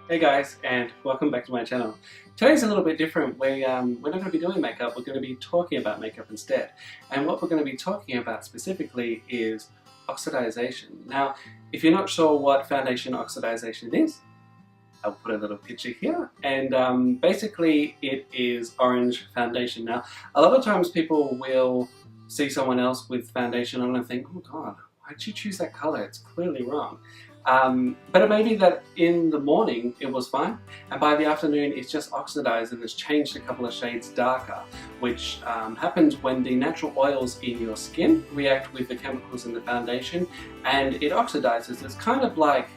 Hey guys, and welcome back to my channel. Today's a little bit different. We're not going to be doing makeup, we're going to be talking about makeup instead. And what we're going to be talking about specifically is oxidization. Now, if you're not sure what foundation oxidization is, I'll put a little picture here. And basically it is orange foundation. Now, a lot of times people will see someone else with foundation on and think, oh God, why'd you choose that color? It's clearly wrong. But it may be that in the morning it was fine, and by the afternoon it's just oxidized and it's changed a couple of shades darker, which happens when the natural oils in your skin react with the chemicals in the foundation and it oxidizes. It's kind of like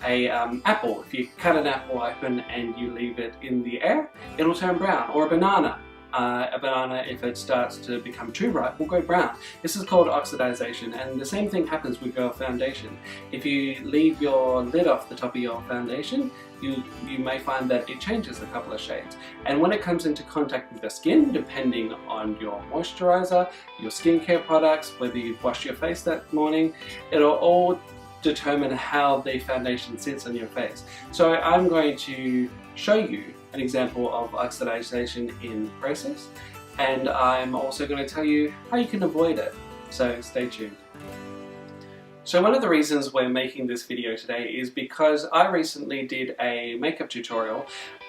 a apple. If you cut an apple open and you leave it in the air, it'll turn brown. Or a banana. A banana, if it starts to become too ripe, will go brown. This is called oxidization, and the same thing happens with your foundation. If you leave your lid off the top of your foundation, you may find that it changes a couple of shades. And when it comes into contact with the skin, depending on your moisturizer, your skincare products, whether you've washed your face that morning, it'll all determine how the foundation sits on your face. So I'm going to show you an example of oxidization in process, and I'm also going to tell you how you can avoid it, so stay tuned. So one of the reasons we're making this video today is because I recently did a makeup tutorial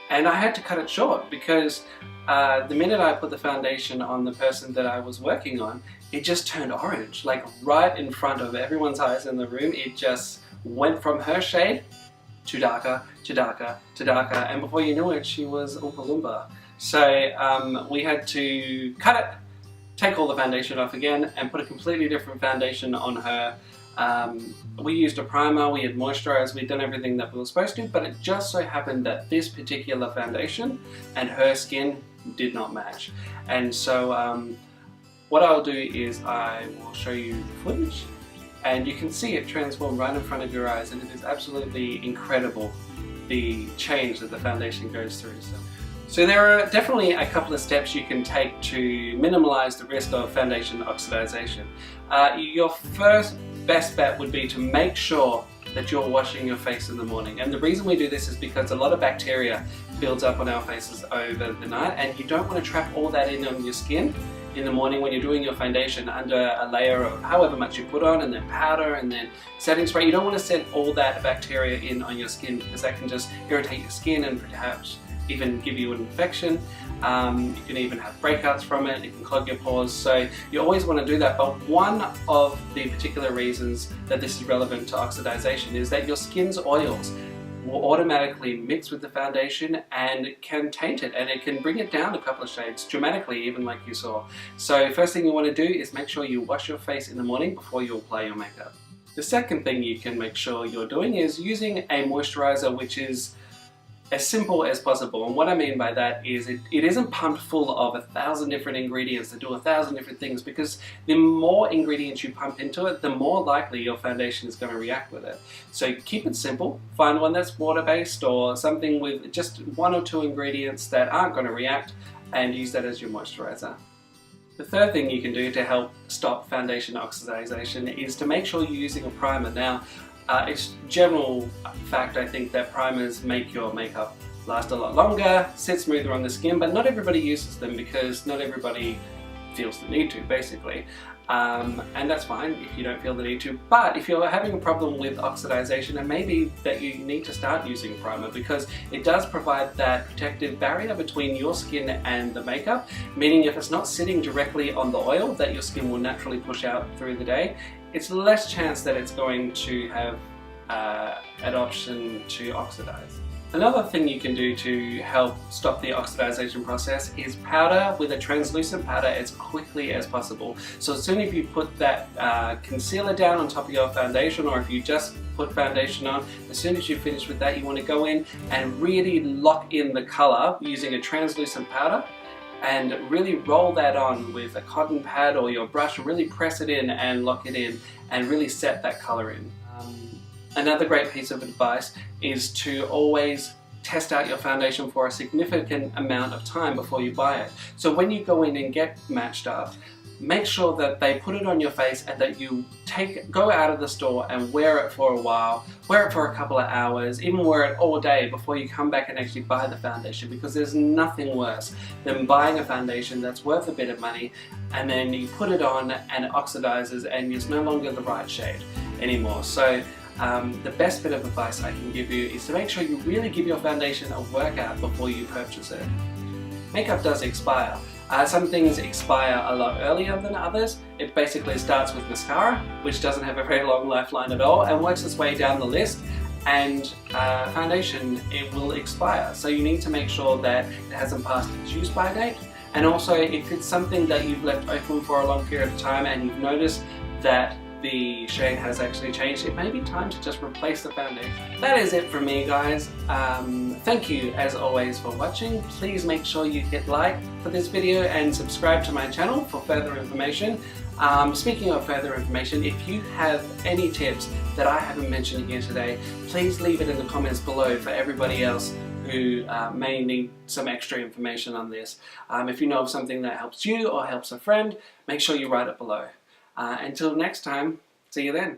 and I had to cut it short because the minute I put the foundation on the person that I was working on, it just turned orange, like right in front of everyone's eyes in the room. It just went from her shade to darker, to darker, to darker, and before you knew it, she was Oompa Loompa. So we had to cut it, take all the foundation off again, and put a completely different foundation on her. We used a primer, we had moisturized, we'd done everything that we were supposed to, but it just so happened that this particular foundation and her skin did not match. And so what I'll do is I will show you the footage, and you can see it transform right in front of your eyes, and it is absolutely incredible the change that the foundation goes through. So there are definitely a couple of steps you can take to minimize the risk of foundation oxidization. Your first best bet would be to make sure that you're washing your face in the morning. And the reason we do this is because a lot of bacteria builds up on our faces over the night, and you don't want to trap all that in on your skin in the morning when you're doing your foundation under a layer of however much you put on, and then powder, and then setting spray. You don't want to set all that bacteria in on your skin because that can just irritate your skin and perhaps even give you an infection. You can even have breakouts from it, it can clog your pores, so you always want to do that. But one of the particular reasons that this is relevant to oxidization is that your skin's oils will automatically mix with the foundation and it can taint it, and it can bring it down a couple of shades dramatically, even like you saw. So first thing you want to do is make sure you wash your face in the morning before you apply your makeup. The second thing you can make sure you're doing is using a moisturizer which is as simple as possible. And what I mean by that is it isn't pumped full of 1,000 different ingredients that do 1,000 different things, because the more ingredients you pump into it, the more likely your foundation is going to react with it. So keep it simple, find one that's water-based or something with just 1 or 2 ingredients that aren't going to react, and use that as your moisturizer. The third thing you can do to help stop foundation oxidization is to make sure you're using a primer. Now, it's general fact, I think, that primers make your makeup last a lot longer, sit smoother on the skin, but not everybody uses them because not everybody feels the need to, basically. And that's fine if you don't feel the need to, but if you're having a problem with oxidization, it may be that you need to start using a primer, because it does provide that protective barrier between your skin and the makeup, meaning if it's not sitting directly on the oil that your skin will naturally push out through the day, it's less chance that it's going to have an option to oxidize. Another thing you can do to help stop the oxidization process is powder with a translucent powder as quickly as possible. So as soon as you put that concealer down on top of your foundation, or if you just put foundation on, as soon as you finish with that, you want to go in and really lock in the color using a translucent powder, and really roll that on with a cotton pad or your brush, really press it in and lock it in and really set that color in. Another great piece of advice is to always test out your foundation for a significant amount of time before you buy it. So when you go in and get matched up, make sure that they put it on your face and that you go out of the store and wear it for a while, wear it for a couple of hours, even wear it all day before you come back and actually buy the foundation, because there's nothing worse than buying a foundation that's worth a bit of money and then you put it on and it oxidizes and it's no longer the right shade anymore. So the best bit of advice I can give you is to make sure you really give your foundation a workout before you purchase it. Makeup does expire. Some things expire a lot earlier than others. It basically starts with mascara, which doesn't have a very long lifeline at all, and works its way down the list. And foundation, it will expire. So you need to make sure that it hasn't passed its use-by date. And also, if it's something that you've left open for a long period of time and you've noticed that the shade has actually changed, it may be time to just replace the foundation. That is it from me, guys. Thank you as always for watching. Please make sure you hit like for this video and subscribe to my channel for further information. Speaking of further information, if you have any tips that I haven't mentioned here today, please leave it in the comments below for everybody else who may need some extra information on this. If you know of something that helps you or helps a friend, make sure you write it below. Until next time, see you then.